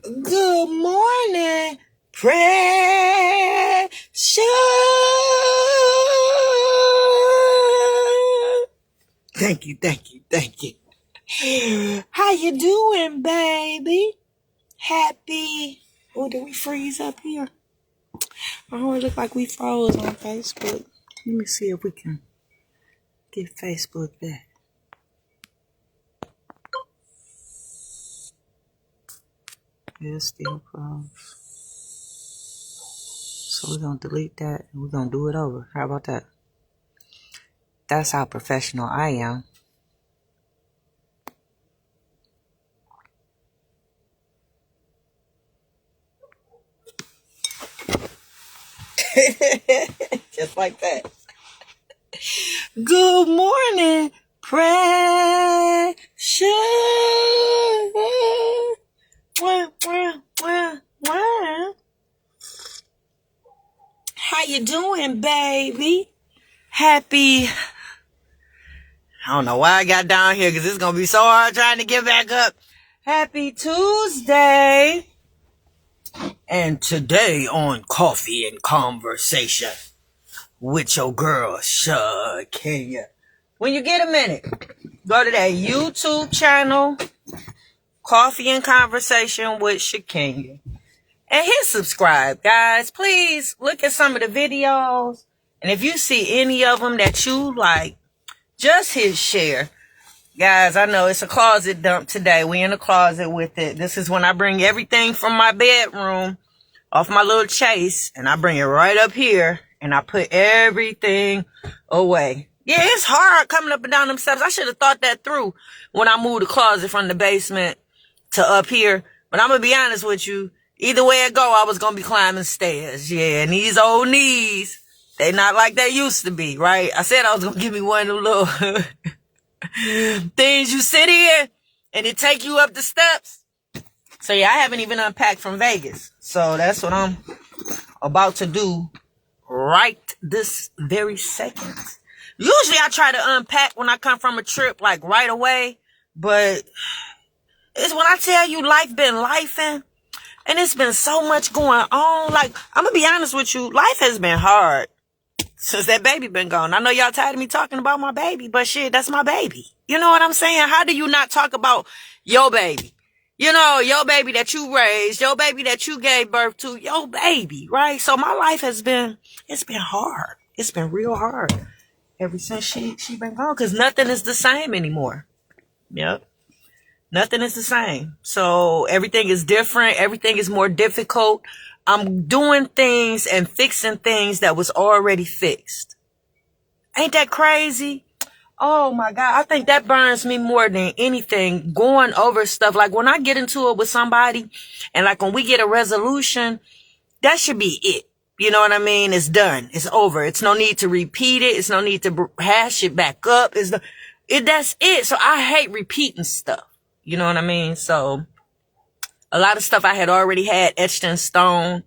Good morning, precious. Thank you. How you doing, baby? Happy. Oh, did we freeze up here? Oh, it look like we froze on Facebook. Let me see if we can get Facebook back. Yeah, it's still froze. So we're going to delete that and we're going to do it over. How about that? That's how professional I am. Just like that. Good morning, precious. How you doing, baby? Happy. I don't know why I got down here because it's going to be so hard trying to get back up. Happy Tuesday. And today on Coffee and Conversation with your girl, Shakenya. When you get a minute, go to that YouTube channel, Coffee and Conversation with Shakenya. And hit subscribe, guys. Please look at some of the videos. And if you see any of them that you like, just hit share. Guys, I know it's a closet dump today. We in the closet with it. This is when I bring everything from my bedroom off my little chase. And I bring it right up here. And I put everything away. Yeah, it's hard coming up and down them steps. I should have thought that through when I moved the closet from the basement to up here. But I'm going to be honest with you. Either way it go, I was going to be climbing stairs. Yeah, and these old knees, they not like they used to be, right? I said I was going to give me one of them little things you sit in and it take you up the steps. So yeah, I haven't even unpacked from Vegas. So that's what I'm about to do right this very second. Usually I try to unpack when I come from a trip like right away. But it's when I tell you life been lifing. And it's been so much going on. Like, I'm going to be honest with you. Life has been hard since that baby been gone. I know y'all tired of me talking about my baby, but shit, that's my baby. You know what I'm saying? How do you not talk about your baby? You know, your baby that you raised, your baby that you gave birth to, your baby, right? So my life it's been hard. It's been real hard ever since she been gone because nothing is the same anymore. Yep. Nothing is the same. So everything is different. Everything is more difficult. I'm doing things and fixing things that was already fixed. Ain't that crazy? Oh my God. I think that burns me more than anything, going over stuff. Like when I get into it with somebody and like when we get a resolution, that should be it. You know what I mean? It's done. It's over. It's no need to repeat it. It's no need to hash it back up. That's it. So I hate repeating stuff. You know what I mean? So a lot of stuff I had already had etched in stone.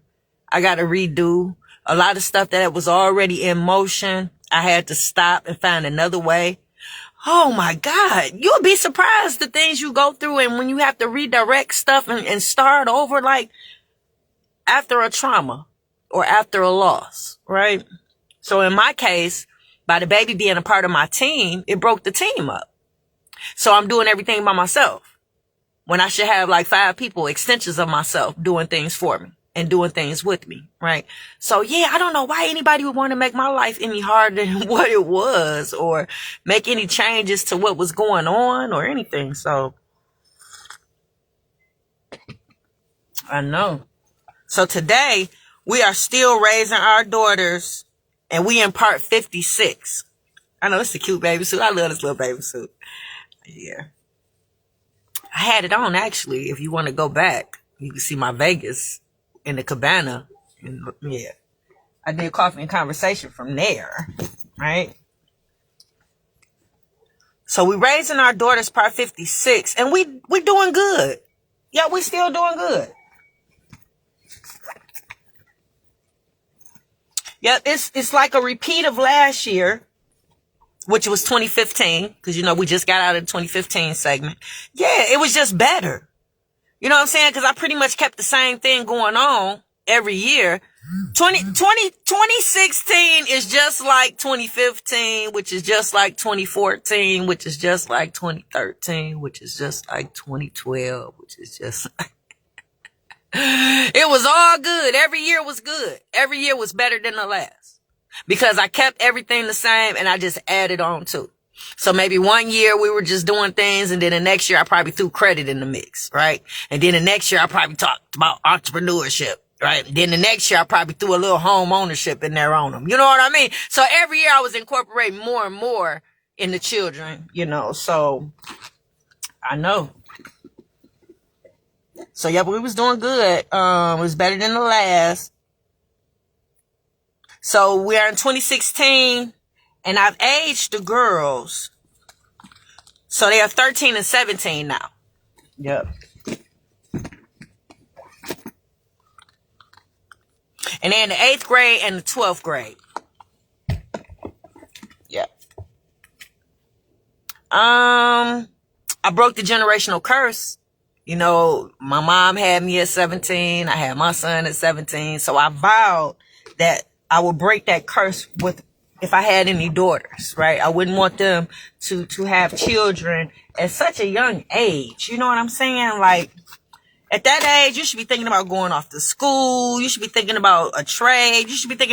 I got to redo. A lot of stuff that was already in motion. I had to stop and find another way. Oh my God. You'll be surprised the things you go through and when you have to redirect stuff and start over like after a trauma or after a loss, right? So in my case, by the baby being a part of my team, it broke the team up. So I'm doing everything by myself. When I should have like 5 people, extensions of myself doing things for me and doing things with me, right? So yeah, I don't know why anybody would want to make my life any harder than what it was or make any changes to what was going on or anything. So I know. So today we are still raising our daughters and we in part 56. I know it's a cute baby suit. I love this little baby suit. Yeah. I had it on, actually. If you want to go back, you can see my Vegas in the cabana. And, yeah. I did Coffee and Conversation from there, right? So we raising our daughters part 56, and we doing good. Yeah, we still doing good. Yeah, it's like a repeat of last year, which was 2015, because, you know, we just got out of the 2015 segment. Yeah, it was just better. You know what I'm saying? Because I pretty much kept the same thing going on every year. 2016 is just like 2015, which is just like 2014, which is just like 2013, which is just like 2012, which is just like it was all good. Every year was good. Every year was better than the last because I kept everything the same and I just added on to it. So maybe one year we were just doing things, and then the next year I probably threw credit in the mix, right? And then the next year I probably talked about entrepreneurship, right? And then the next year I probably threw a little home ownership in there on them. You know what I mean? So every year I was incorporating more and more in the children, you know, so I know. So yeah, but we was doing good. It was better than the last. So we are in 2016. And I've aged the girls. So they are 13 and 17 now. Yep. And they're in the 8th grade and the 12th grade. Yep. I broke the generational curse. You know, my mom had me at 17. I had my son at 17. So I vowed that I would break that curse with if I had any daughters, right? I wouldn't want them to have children at such a young age. You know what I'm saying? Like, at that age, you should be thinking about going off to school. You should be thinking about a trade. You shouldn't be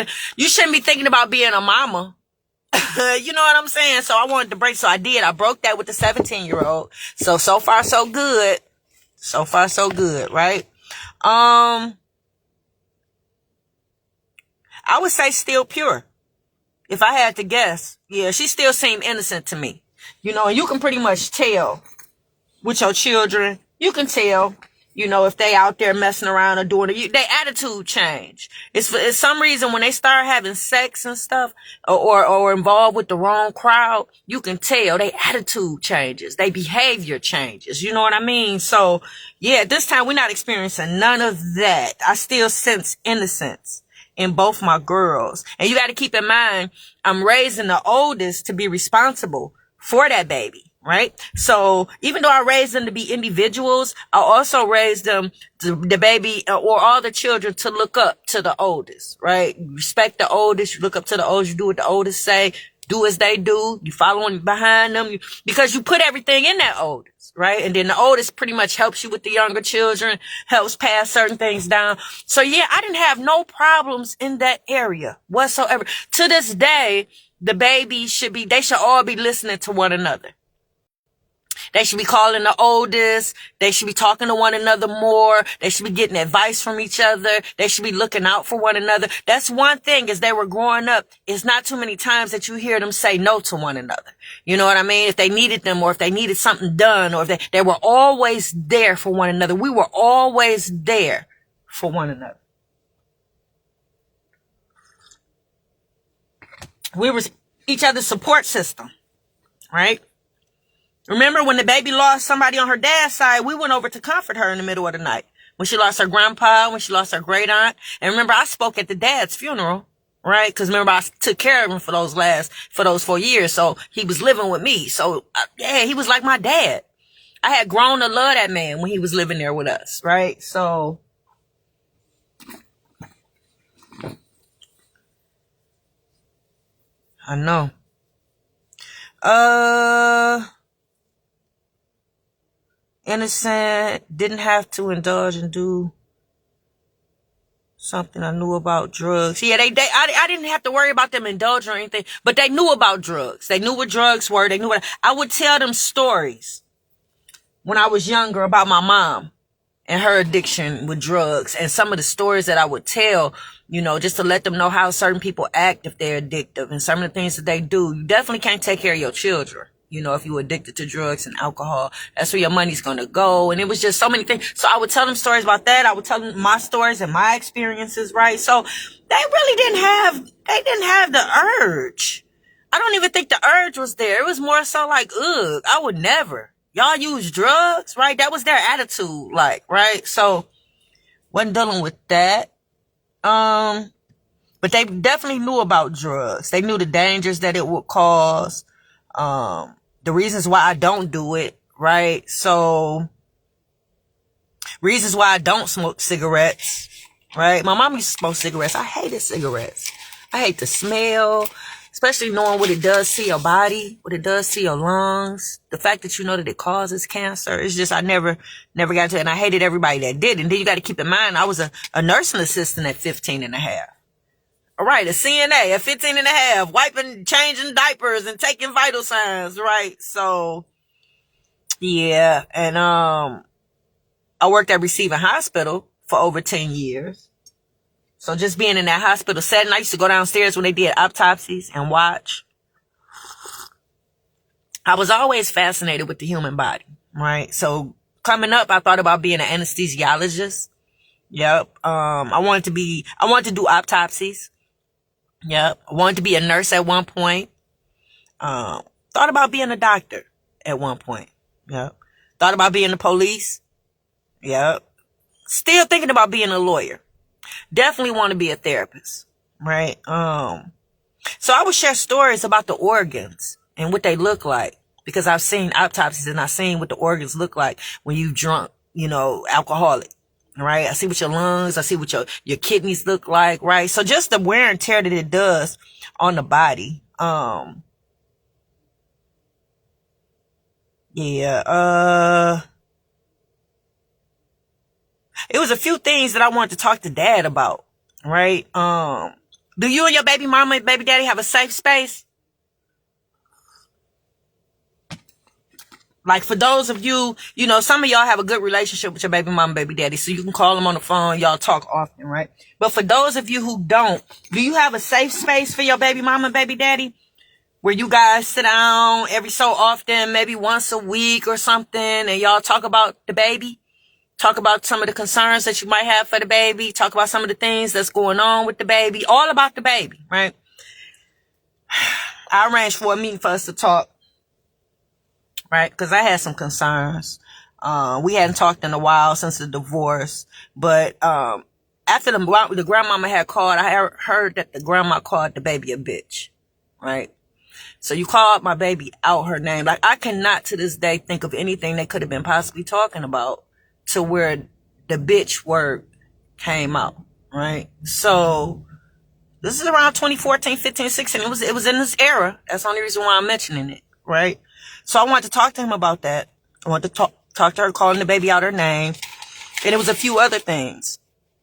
thinking about being a mama. You know what I'm saying? So I wanted to break. So I did. I broke that with the 17-year-old. So far, so good. So far, so good, right? I would say still pure. If I had to guess, yeah, she still seemed innocent to me. You know, and you can pretty much tell with your children. You can tell, you know, if they out there messing around or doing it. Their attitude change. It's for some reason when they start having sex and stuff or involved with the wrong crowd, you can tell their attitude changes. Their behavior changes. You know what I mean? So, yeah, this time we're not experiencing none of that. I still sense innocence in both my girls. And you got to keep in mind, I'm raising the oldest to be responsible for that baby, right? So even though I raised them to be individuals, I also raised them, the baby or all the children, to look up to the oldest, right? You respect the oldest, you look up to the oldest, you do what the oldest say, do as they do, you following behind them, because you put everything in that oldest, right? And then the oldest pretty much helps you with the younger children, helps pass certain things down. So yeah, I didn't have no problems in that area whatsoever. To this day, the babies they should all be listening to one another. They should be calling the oldest. They should be talking to one another more. They should be getting advice from each other. They should be looking out for one another. That's one thing as they were growing up. It's not too many times that you hear them say no to one another. You know what I mean? If they needed them or if they needed something done or if they were always there for one another. We were always there for one another. We were each other's support system, right? Remember when the baby lost somebody on her dad's side, we went over to comfort her in the middle of the night. When she lost her grandpa, when she lost her great aunt. And remember, I spoke at the dad's funeral, right? Because remember, I took care of him for those 4 years. So he was living with me. So yeah, he was like my dad. I had grown to love that man when he was living there with us, right? So I know. Innocent, didn't have to indulge and do something. I knew about drugs. Yeah, I didn't have to worry about them indulging or anything, but they knew about drugs. They knew what drugs were. They knew I would tell them stories when I was younger about my mom and her addiction with drugs and some of the stories that I would tell, you know, just to let them know how certain people act if they're addictive and some of the things that they do. You definitely can't take care of your children. You know, if you're addicted to drugs and alcohol, that's where your money's going to go. And it was just so many things. So I would tell them stories about that. I would tell them my stories and my experiences, right? So they really didn't have the urge. I don't even think the urge was there. It was more so like, ugh, I would never. Y'all use drugs, right? That was their attitude, like, right? So wasn't dealing with that. But they definitely knew about drugs. They knew the dangers that it would cause. The reasons why I don't do it, right? So Reasons why I don't smoke cigarettes, right? My mom used to smoke cigarettes. I hated cigarettes. I hate the smell, especially knowing what it does to your body, what it does to your lungs. The fact that you know that it causes cancer. It's just, I never got to it. And I hated everybody that did. And then you got to keep in mind, I was a nursing assistant at 15 and a half. All right, a CNA at 15 and a half, wiping, changing diapers and taking vital signs, right? So, yeah. And, I worked at Receiving Hospital for over 10 years. So just being in that hospital setting, I used to go downstairs when they did autopsies and watch. I was always fascinated with the human body, right? So coming up, I thought about being an anesthesiologist. Yep. I wanted to do autopsies. Yep. I wanted to be a nurse at one point. Thought about being a doctor at one point. Yep. Thought about being the police. Yep. Still thinking about being a lawyer. Definitely want to be a therapist. Right. So I would share stories about the organs and what they look like, because I've seen autopsies and I've seen what the organs look like when you drunk, alcoholic. Right. I see what your lungs, I see what your kidneys look like. Right. So just the wear and tear that it does on the body. Yeah. It was a few things that I wanted to talk to Dad about. Right. Do you and your baby mama and baby daddy have a safe space? Like, for those of you, some of y'all have a good relationship with your baby mama and baby daddy, so you can call them on the phone. Y'all talk often, right? But for those of you who don't, do you have a safe space for your baby mama and baby daddy, where you guys sit down every so often, maybe once a week or something, and y'all talk about the baby? Talk about some of the concerns that you might have for the baby. Talk about some of the things that's going on with the baby. All about the baby, right? I arranged for a meeting for us to talk, right? Because I had some concerns. We hadn't talked in a while since the divorce. But after the grandmama had called, I heard that the grandma called the baby a bitch, right? So you called my baby out her name. Like, I cannot to this day think of anything they could have been possibly talking about to where the bitch word came out, right? So this is around 2014, 15, 16. It was in this era. That's the only reason why I'm mentioning it, right? So I wanted to talk to him about that. I wanted to talk to her, calling the baby out her name. And it was a few other things.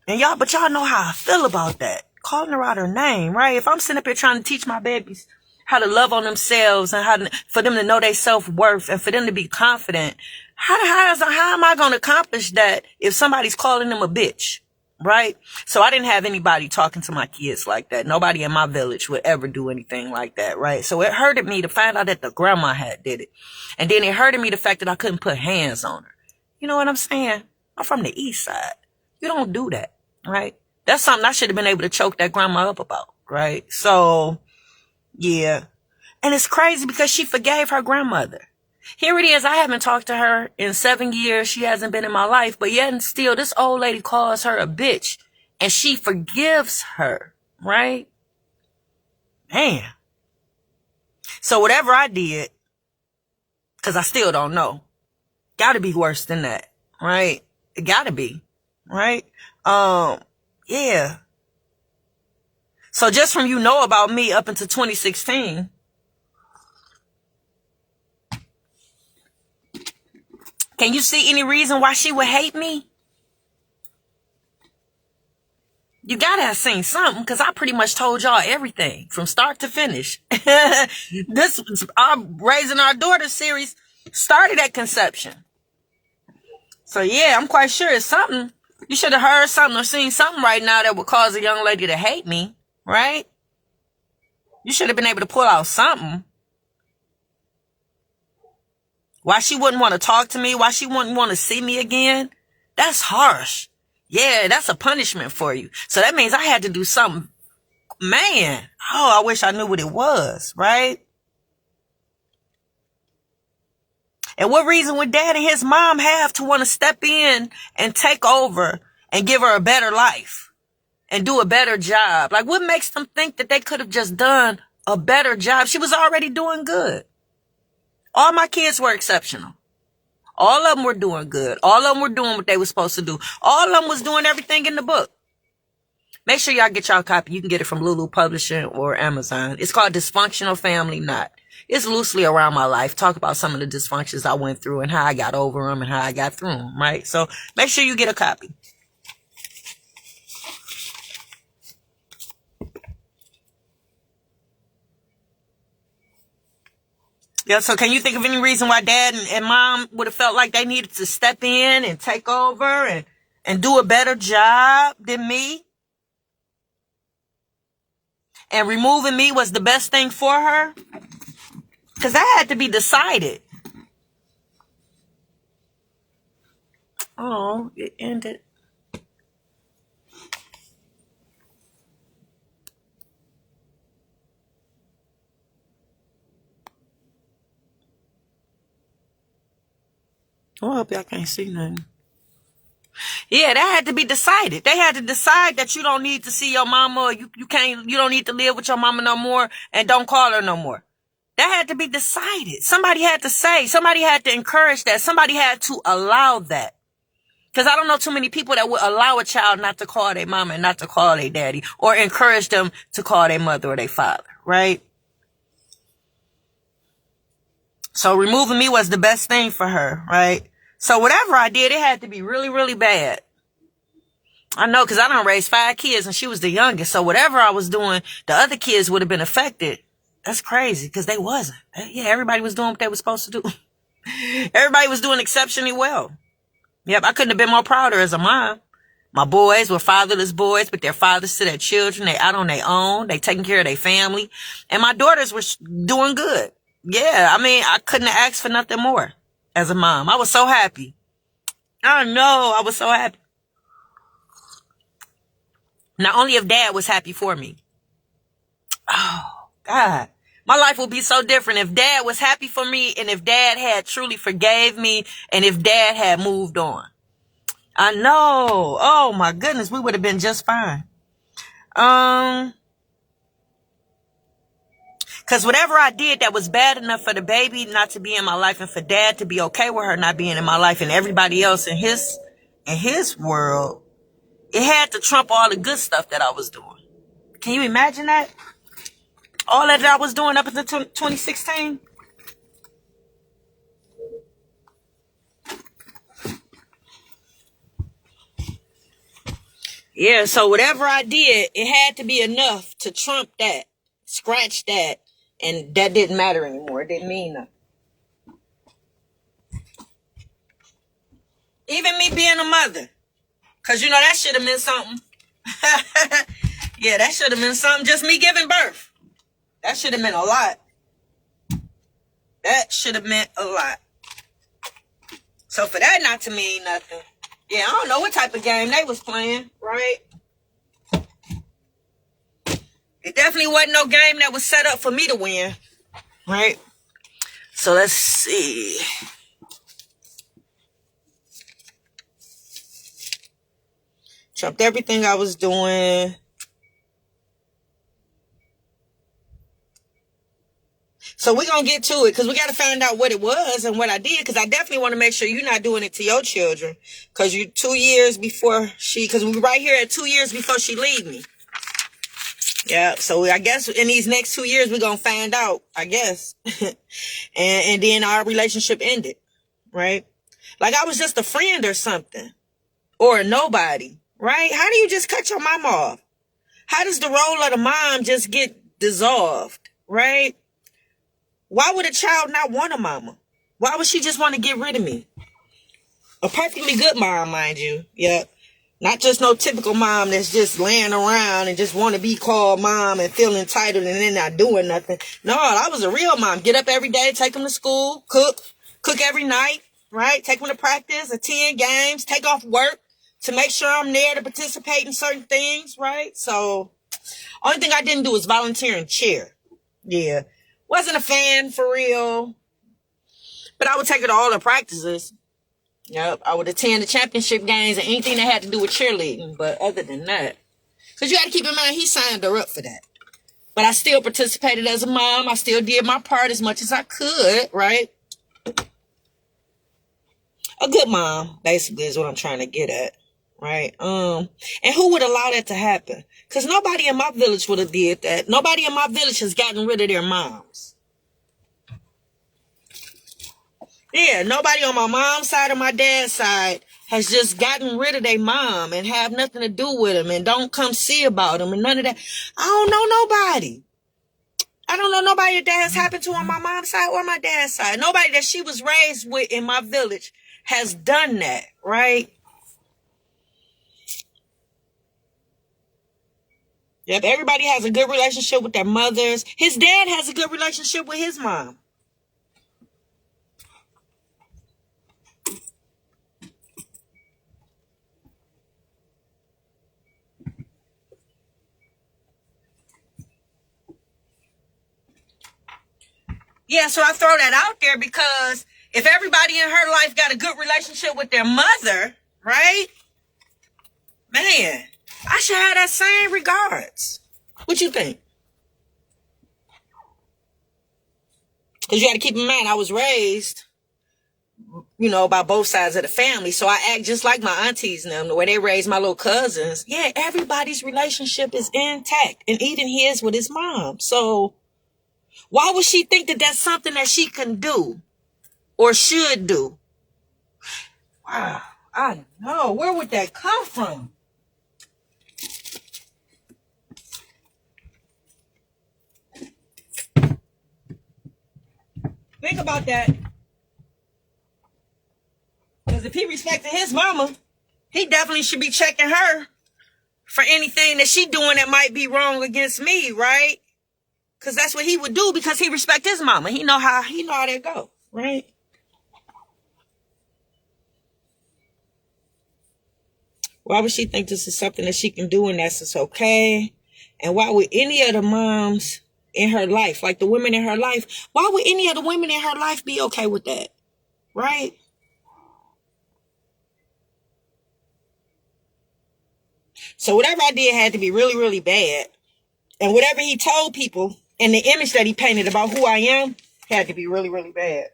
And y'all know how I feel about that. Calling her out her name, right? If I'm sitting up here trying to teach my babies how to love on themselves and for them to know their self-worth and for them to be confident, how am I going to accomplish that if somebody's calling them a bitch, right? So I didn't have anybody talking to my kids like that. Nobody in my village would ever do anything like that, right? So it hurted me to find out that the grandma had did it. And then it hurted me the fact that I couldn't put hands on her. You know what I'm saying? I'm from the east side. You don't do that, right? That's something I should have been able to choke that grandma up about, right? So, yeah. And it's crazy because she forgave her grandmother. Here it is. I haven't talked to her in 7 years. She hasn't been in my life. But yet and still, this old lady calls her a bitch. And she forgives her. Right? Man. So whatever I did, because I still don't know, gotta be worse than that. Right? It gotta be. Right? Yeah. So just from about me up until 2016, can you see any reason why she would hate me? You gotta have seen something, because I pretty much told y'all everything from start to finish. Our Raising Our Daughter series started at conception. So yeah, I'm quite sure it's something. You should have heard something or seen something right now that would cause a young lady to hate me, right? You should have been able to pull out something. Why she wouldn't want to talk to me? Why she wouldn't want to see me again? That's harsh. Yeah, that's a punishment for you. So that means I had to do something. Man, I wish I knew what it was, right? And what reason would Dad and his mom have to want to step in and take over and give her a better life and do a better job? Like, what makes them think that they could have just done a better job? She was already doing good. All my kids were exceptional. All of them were doing good. All of them were doing what they were supposed to do. All of them was doing everything in the book. Make sure y'all get y'all a copy. You can get it from Lulu Publishing or Amazon. It's called Dysfunctional Family Knot. It's loosely around my life. Talk about some of the dysfunctions I went through and how I got over them and how I got through them, right? So make sure you get a copy. Yeah, so can you think of any reason why dad and mom would have felt like they needed to step in and take over and do a better job than me? And removing me was the best thing for her? Because that had to be decided. Oh, it ended. Oh, I hope y'all can't see nothing. Yeah, that had to be decided. They had to decide that you don't need to see your mama, or you don't need to live with your mama no more, and don't call her no more. That had to be decided. Somebody had to say, somebody had to encourage that. Somebody had to allow that. Because I don't know too many people that would allow a child not to call their mama and not to call their daddy, or encourage them to call their mother or their father, right? So removing me was the best thing for her, right? So whatever I did, it had to be really, really bad. I know, because I done raised 5 kids and she was the youngest. So whatever I was doing, the other kids would have been affected. That's crazy, because they wasn't. Yeah, everybody was doing what they were supposed to do. Everybody was doing exceptionally well. Yep, I couldn't have been more prouder as a mom. My boys were fatherless boys, but they're fathers to their children. They out on their own. They taking care of their family. And my daughters were doing good. Yeah, I mean, I couldn't have asked for nothing more as a mom. I was so happy. I know, I was so happy. Not only if dad was happy for me. Oh, God. My life would be so different if dad was happy for me, and if dad had truly forgave me, and if dad had moved on. I know. Oh, my goodness. We would have been just fine. Because whatever I did that was bad enough for the baby not to be in my life, and for dad to be okay with her not being in my life, and everybody else in his world, it had to trump all the good stuff that I was doing. Can you imagine that? All that I was doing up until 2016? Yeah, so whatever I did, it had to be enough to trump that, scratch that, and that didn't matter anymore. It didn't mean nothing. Even me being a mother. Because, you know, that should have meant something. Yeah, that should have meant something. Just me giving birth. That should have meant a lot. That should have meant a lot. So for that not to mean nothing. Yeah, I don't know what type of game they was playing, right? It definitely wasn't no game that was set up for me to win, right? So let's see. Trumped everything I was doing. So we're going to get to it, because we got to find out what it was and what I did, because I definitely want to make sure you're not doing it to your children, because you're 2 years before because we're right here at 2 years before she leave me. Yeah, so I guess in these next 2 years, we're going to find out, I guess. and then our relationship ended, right? Like I was just a friend or something, or a nobody, right? How do you just cut your mom off? How does the role of the mom just get dissolved, right? Why would a child not want a mama? Why would she just want to get rid of me? A perfectly good mom, mind you. Yeah. Not just no typical mom that's just laying around and just want to be called mom and feel entitled and then not doing nothing. No, I was a real mom. Get up every day, take them to school, cook every night, right? Take them to practice, attend games, take off work to make sure I'm there to participate in certain things, right? So, only thing I didn't do was volunteer and cheer. Yeah. Wasn't a fan for real. But I would take her to all the practices. Yep. I would attend the championship games and anything that had to do with cheerleading. But other than that. Because you got to keep in mind, he signed her up for that. But I still participated as a mom. I still did my part as much as I could, right? A good mom, basically, is what I'm trying to get at. Right? And who would allow that to happen? Because nobody in my village would have did that. Nobody in my village has gotten rid of their moms. Yeah, nobody on my mom's side or my dad's side has just gotten rid of their mom and have nothing to do with them and don't come see about them and none of that. I don't know nobody. I don't know nobody that has happened to on my mom's side or my dad's side. Nobody that she was raised with in my village has done that, right? Yep, everybody has a good relationship with their mothers. His dad has a good relationship with his mom. Yeah, so I throw that out there because if everybody in her life got a good relationship with their mother, right? Man, I should have that same regards. What you think? Because you got to keep in mind, I was raised, by both sides of the family. So I act just like my aunties and them, the way they raised my little cousins. Yeah, everybody's relationship is intact, and even his with his mom. So why would she think that that's something that she can do or should do? Wow, I know. Where would that come from? Think about that. Because if he respected his mama, he definitely should be checking her for anything that she doing that might be wrong against me, right? Because that's what he would do because he respect his mama. He know how that go, right? Why would she think this is something that she can do and that's okay? And why would any of the moms in her life, like the women in her life, why would any of the women in her life be okay with that? Right? So whatever I did had to be really, really bad. And whatever he told people and the image that he painted about who I am had to be really, really bad.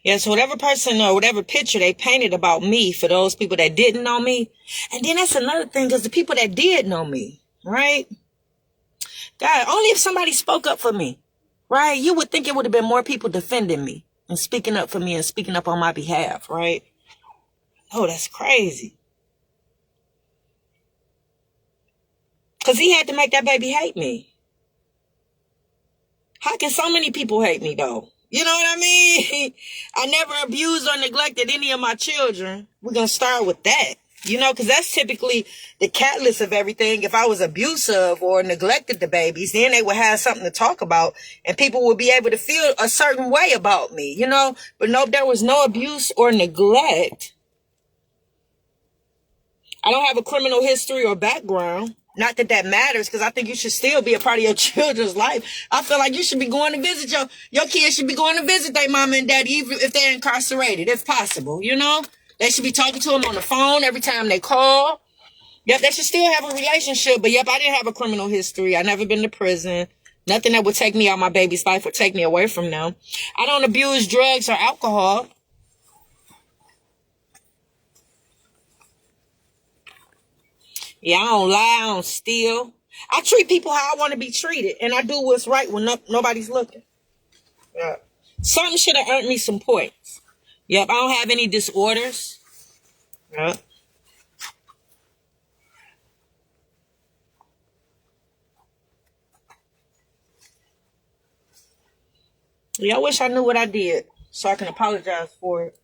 Yeah, so whatever person or whatever picture they painted about me for those people that didn't know me. And then that's another thing because the people that did know me, right? God, only if somebody spoke up for me, right? You would think it would have been more people defending me and speaking up for me and speaking up on my behalf, right? Oh, that's crazy. Because he had to make that baby hate me. How can so many people hate me, though? You know what I mean? I never abused or neglected any of my children. We're going to start with that. Because that's typically the catalyst of everything. If I was abusive or neglected the babies, then they would have something to talk about and people would be able to feel a certain way about me, But no, there was no abuse or neglect. I don't have a criminal history or background. Not that that matters, because I think you should still be a part of your children's life. I feel like you should be going to visit your kids should be going to visit their mama and daddy, even if they're incarcerated, if possible, They should be talking to them on the phone every time they call. Yep, they should still have a relationship, but yep, I didn't have a criminal history. I never been to prison. Nothing that would take me out my baby's life or take me away from them. I don't abuse drugs or alcohol. Yeah, I don't lie, I don't steal. I treat people how I want to be treated, and I do what's right when nobody's looking. Yeah. Something should have earned me some points. Yep, I don't have any disorders. Yep. Yeah, I wish I knew what I did so I can apologize for it.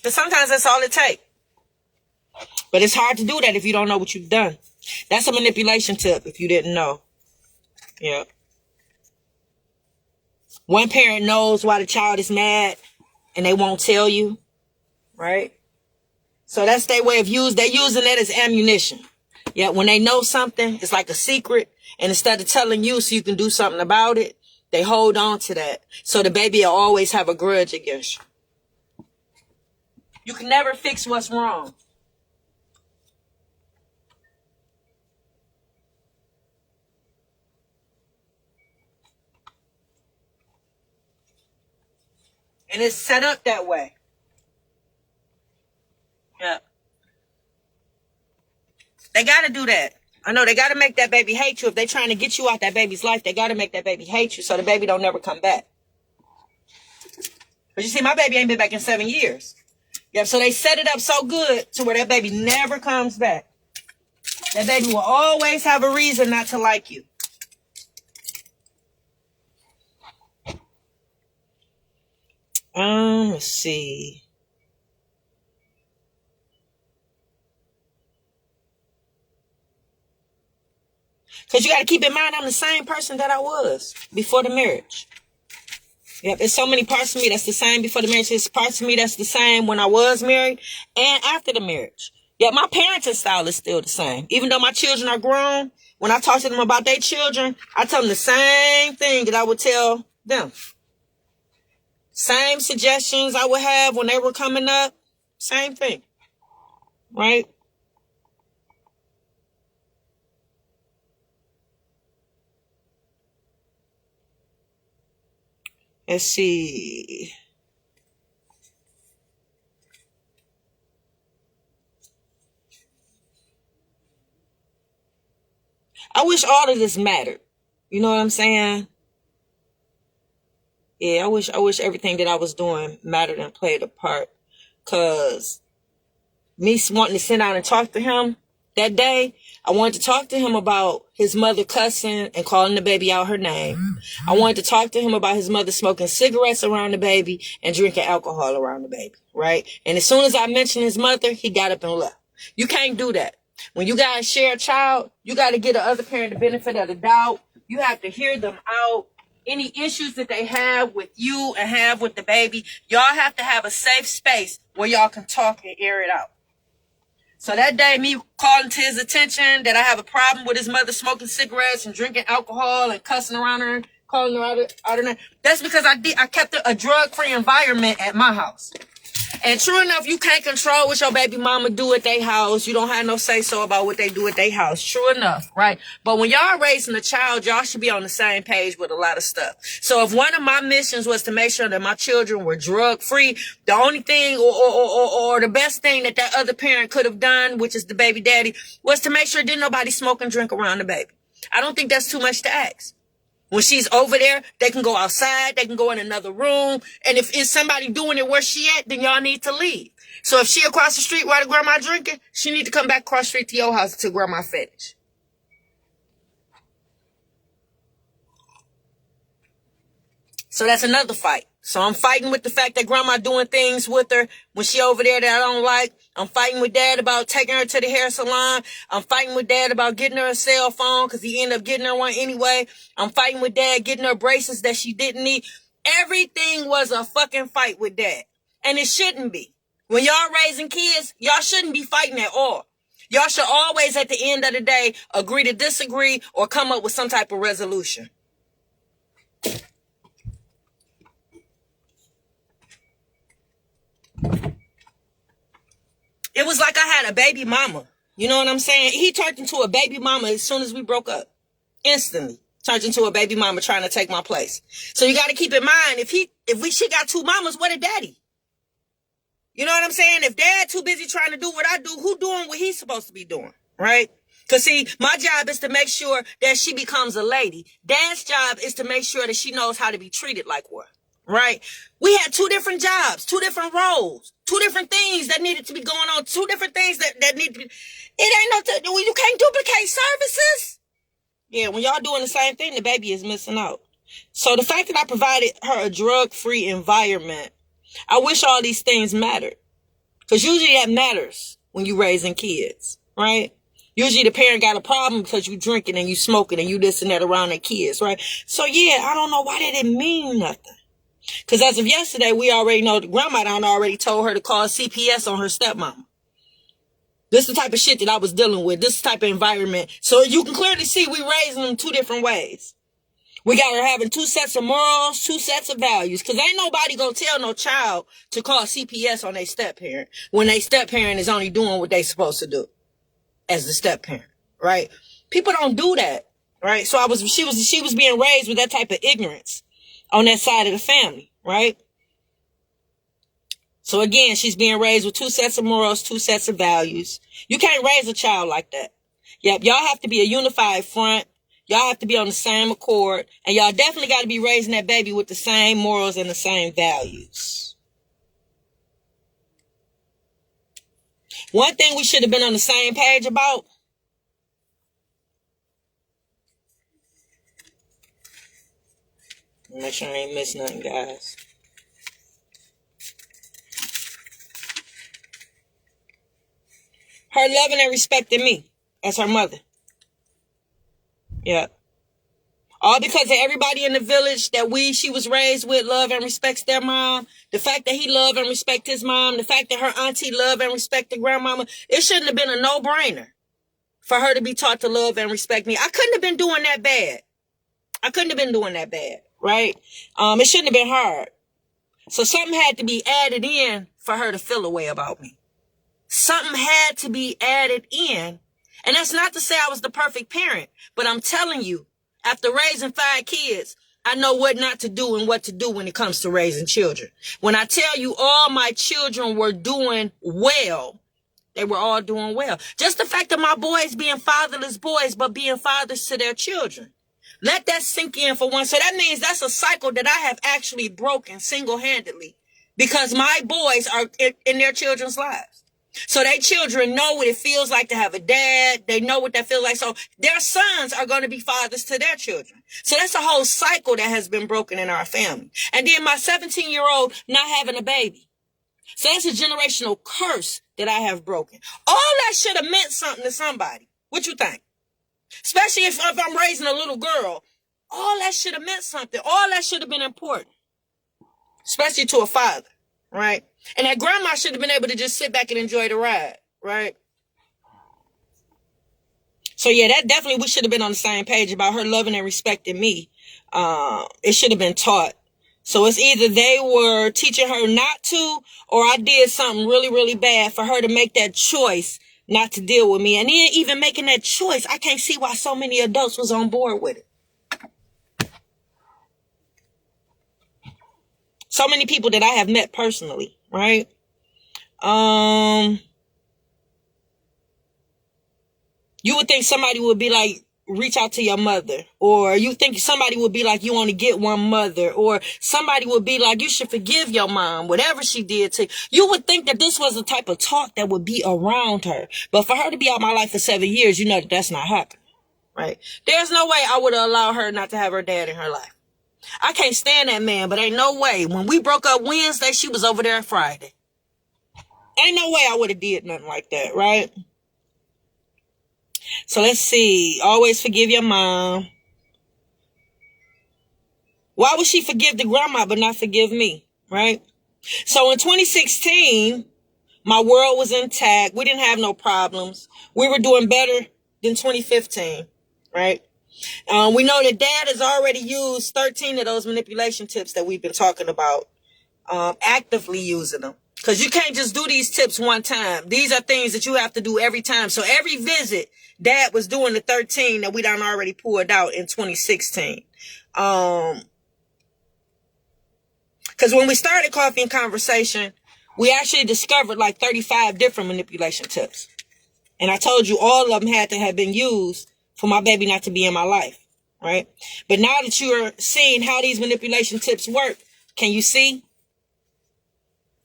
But sometimes that's all it takes. But it's hard to do that if you don't know what you've done. That's a manipulation tip if you didn't know. Yeah. One parent knows why the child is mad and they won't tell you, right? So that's their way of they're using that as ammunition. Yeah, when they know something, it's like a secret, and instead of telling you so you can do something about it, they hold on to that. So the baby will always have a grudge against you. You can never fix what's wrong. And it's set up that way. Yeah. They got to do that. I know they got to make that baby hate you. If they're trying to get you out that baby's life, they got to make that baby hate you so the baby don't never come back. But you see, my baby ain't been back in 7 years. Yeah, so they set it up so good to where that baby never comes back. That baby will always have a reason not to like you. Let's see. Because you got to keep in mind, I'm the same person that I was before the marriage. Yep, there's so many parts of me that's the same before the marriage. There's parts of me that's the same when I was married and after the marriage. Yet my parenting style is still the same. Even though my children are grown, when I talk to them about their children, I tell them the same thing that I would tell them. Same suggestions I would have when they were coming up. Same thing. Right? Let's see. I wish all of this mattered. You know what I'm saying? Yeah, I wish everything that I was doing mattered and played a part. Cause me wanting to sit down and talk to him that day, I wanted to talk to him about his mother cussing and calling the baby out her name. I wanted to talk to him about his mother smoking cigarettes around the baby and drinking alcohol around the baby, right? And as soon as I mentioned his mother, he got up and left. You can't do that. When you guys share a child, you got to give the other parent the benefit of the doubt. You have to hear them out. Any issues that they have with you and have with the baby, y'all have to have a safe space where y'all can talk and air it out. So that day, me calling to his attention that I have a problem with his mother smoking cigarettes and drinking alcohol and cussing around her, calling her out of name. That's because I kept a drug-free environment at my house. And true enough, you can't control what your baby mama do at their house. You don't have no say-so about what they do at their house. True enough, right? But when y'all raising a child, y'all should be on the same page with a lot of stuff. So if one of my missions was to make sure that my children were drug-free, the only thing or the best thing that other parent could have done, which is the baby daddy, was to make sure didn't nobody smoke and drink around the baby. I don't think that's too much to ask. When she's over there, they can go outside, they can go in another room, and if it's somebody doing it where she at, then y'all need to leave. So if she across the street while the grandma drinking, she need to come back across the street to your house until grandma finish. So that's another fight. So I'm fighting with the fact that grandma doing things with her when she over there that I don't like. I'm fighting with dad about taking her to the hair salon. I'm fighting with dad about getting her a cell phone because he ended up getting her one anyway. I'm fighting with dad getting her braces that she didn't need. Everything was a fucking fight with dad. And it shouldn't be. When y'all raising kids, y'all shouldn't be fighting at all. Y'all should always at the end of the day agree to disagree or come up with some type of resolution. It was like I had a baby mama. You know what I'm saying? He turned into a baby mama as soon as we broke up. Instantly. Turned into a baby mama trying to take my place. So you got to keep in mind, she got two mamas, what a daddy? You know what I'm saying? If dad too busy trying to do what I do, who doing what he's supposed to be doing? Right? Because see, my job is to make sure that she becomes a lady. Dad's job is to make sure that she knows how to be treated like one. Right? We had two different jobs, two different roles, two different things that needed to be going on, two different things that need to be. It ain't you can't duplicate services. Yeah, when y'all doing the same thing, the baby is missing out. So the fact that I provided her a drug-free environment, I wish all these things mattered. Because usually that matters. when you raising kids, right? Usually the parent got a problem because you drinking and you smoking and you this and that around their kids, right? So yeah, I don't know why that didn't mean nothing. Because as of yesterday, we already know the grandma done already told her to call CPS on her stepmama. This is the type of shit that I was dealing with. This type of environment. So you can clearly see we raising them two different ways. We got her having two sets of morals, two sets of values. Because ain't nobody going to tell no child to call CPS on their step-parent when their step-parent is only doing what they supposed to do as the step-parent, right? People don't do that, right? So she was being raised with that type of ignorance on that side of the family, right? So again, she's being raised with two sets of morals, two sets of values. You can't raise a child like that. Yep, y'all have to be a unified front. Y'all have to be on the same accord. And y'all definitely got to be raising that baby with the same morals and the same values. One thing we should have been on the same page about. Make sure I ain't miss nothing, guys. Her loving and respecting me as her mother. Yeah. All because of everybody in the village that she was raised with love and respects their mom. The fact that he love and respect his mom. The fact that her auntie love and respect the grandmama. It shouldn't have been a no-brainer for her to be taught to love and respect me. I couldn't have been doing that bad. Right? It shouldn't have been hard. So something had to be added in for her to feel a way about me. Something had to be added in. And that's not to say I was the perfect parent, but I'm telling you, after raising 5 kids, I know what not to do and what to do when it comes to raising children. When I tell you all my children were doing well, they were all doing well. Just the fact of my boys being fatherless boys, but being fathers to their children. Let that sink in for once. So that means that's a cycle that I have actually broken single-handedly because my boys are in their children's lives. So their children know what it feels like to have a dad. They know what that feels like. So their sons are going to be fathers to their children. So that's a whole cycle that has been broken in our family. And then my 17-year-old not having a baby. So that's a generational curse that I have broken. All that should have meant something to somebody. What you think? Especially if I'm raising a little girl. All that should have meant something. All that should have been important. Especially to a father, right? And that grandma should have been able to just sit back and enjoy the ride, right? So yeah, that definitely we should have been on the same page about her loving and respecting me. It should have been taught. So it's either they were teaching her not to, or I did something really, really bad for her to make that choice not to deal with me. And then even making that choice, I can't see why so many adults was on board with it. So many people that I have met personally, right? You would think somebody would be like, reach out to your mother. Or you think somebody would be like, you only get one mother. Or somebody would be like, you should forgive your mom, whatever she did to you. You would think that this was the type of talk that would be around her. But for her to be out my life for 7 years, you know that that's not happening, right? There's no way I would allow her not to have her dad in her life. I can't stand that man, but ain't no way. When we broke up Wednesday, she was over there Friday. Ain't no way I would have did nothing like that, right? So let's see. Always forgive your mom. Why would she forgive the grandma but not forgive me, right? So in 2016, my world was intact. We didn't have no problems. We were doing better than 2015, right? We know that dad has already used 13 of those manipulation tips that we've been talking about, actively using them. Because you can't just do these tips one time. These are things that you have to do every time. So every visit, dad was doing the 13 that we done already pulled out in 2016. Because when we started Coffee and Conversation, we actually discovered like 35 different manipulation tips. And I told you all of them had to have been used for my baby not to be in my life, right? But now that you're seeing how these manipulation tips work, can you see?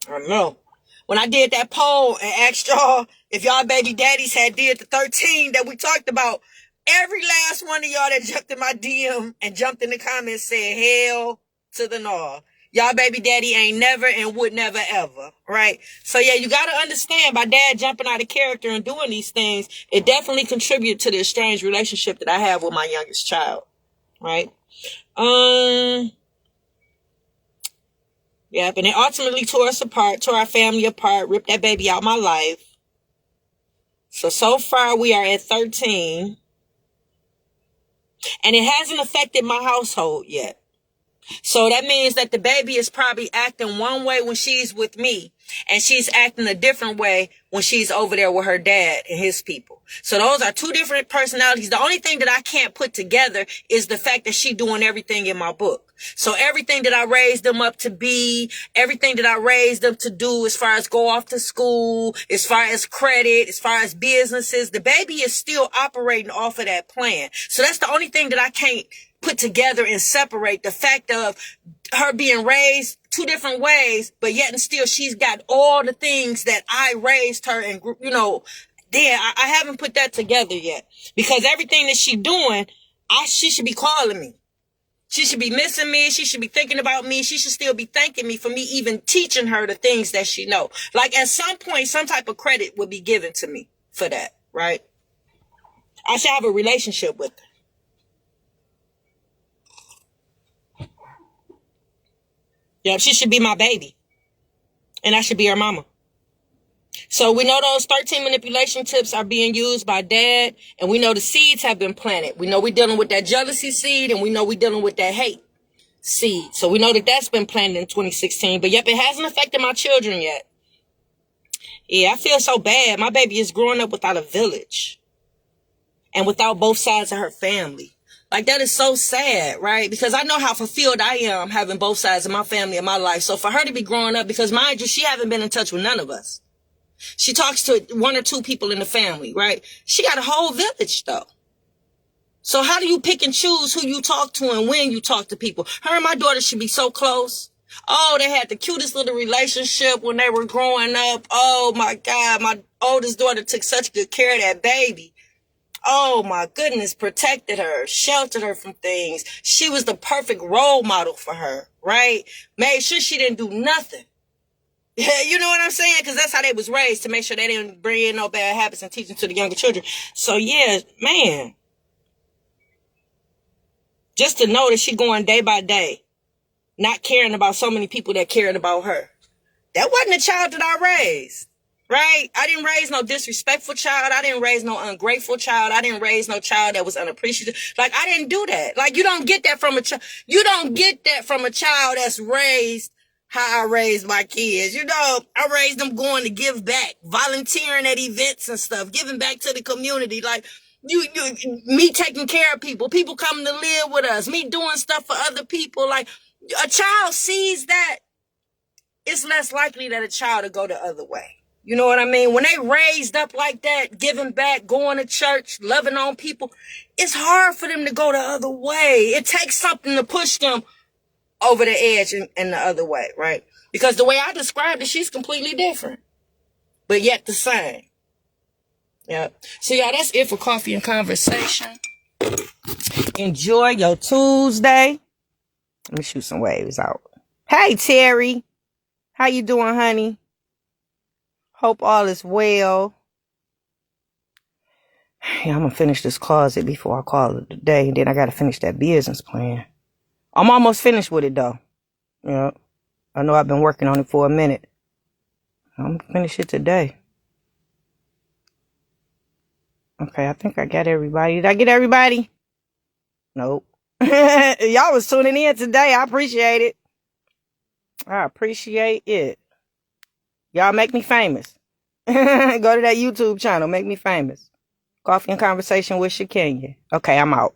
I don't know. When I did that poll and asked y'all if y'all baby daddies had did the 13 that we talked about, every last one of y'all that jumped in my DM and jumped in the comments said hell to the no. Y'all baby daddy ain't never and would never ever, right? So yeah, you gotta understand, by dad jumping out of character and doing these things, it definitely contributed to the estranged relationship that I have with my youngest child, right? Yep, and it ultimately tore us apart, tore our family apart, ripped that baby out my life. So far we are at 13, and it hasn't affected my household yet. So that means that the baby is probably acting one way when she's with me, and she's acting a different way when she's over there with her dad and his people. So those are two different personalities. The only thing that I can't put together is the fact that she doing everything in my book. So everything that I raised them up to be, everything that I raised them to do as far as go off to school, as far as credit, as far as businesses, the baby is still operating off of that plan. So that's the only thing that I can't put together and separate, the fact of her being raised two different ways, but yet and still she's got all the things that I raised her and, you know, I haven't put that together yet, because everything that she doing, she should be calling me. She should be missing me. She should be thinking about me. She should still be thanking me for me even teaching her the things that she know. Like at some point, some type of credit would be given to me for that, right? I should have a relationship with her. Yeah, she should be my baby. And I should be her mama. So we know those 13 manipulation tips are being used by dad. And we know the seeds have been planted. We know we're dealing with that jealousy seed. And we know we're dealing with that hate seed. So we know that that's been planted in 2016. But yep, it hasn't affected my children yet. Yeah, I feel so bad. My baby is growing up without a village. And without both sides of her family. Like, that is so sad, right? Because I know how fulfilled I am having both sides of my family in my life. So for her to be growing up, because mind you, she haven't been in touch with none of us. She talks to one or two people in the family, right? She got a whole village, though. So how do you pick and choose who you talk to and when you talk to people? Her and my daughter should be so close. Oh, they had the cutest little relationship when they were growing up. Oh, my God. My oldest daughter took such good care of that baby. Oh my goodness, protected her, sheltered her from things. She was the perfect role model for her, right? Made sure she didn't do nothing. You know what I'm saying? Because that's how they was raised, to make sure they didn't bring in no bad habits and teach them to the younger children. So yeah, man. Just to know that she going day by day, not caring about so many people that cared about her. That wasn't a child that I raised. Right? I didn't raise no disrespectful child. I didn't raise no ungrateful child. I didn't raise no child that was unappreciative. Like, I didn't do that. Like, you don't get that from a child. You don't get that from a child that's raised how I raised my kids. You know, I raised them going to give back, volunteering at events and stuff, giving back to the community. Like, me taking care of people, people coming to live with us, me doing stuff for other people. Like, a child sees that, it's less likely that a child will go the other way. You know what I mean? When they raised up like that, giving back, going to church, loving on people, it's hard for them to go the other way. It takes something to push them over the edge and the other way, right? Because the way I described it, she's completely different, but yet the same. Yeah. So yeah, that's it for Coffee and Conversation. Enjoy your Tuesday. Let me shoot some waves out. Hey, Terry. How you doing, honey? Hope all is well. Yeah, I'm going to finish this closet before I call it a day. And then I got to finish that business plan. I'm almost finished with it, though. Yeah. I know I've been working on it for a minute. I'm going to finish it today. Okay, I think I got everybody. Did I get everybody? Nope. Y'all was tuning in today. I appreciate it. I appreciate it. Y'all make me famous. Go to that YouTube channel. Make me famous. Coffee and Conversation with Shakenya. Okay, I'm out.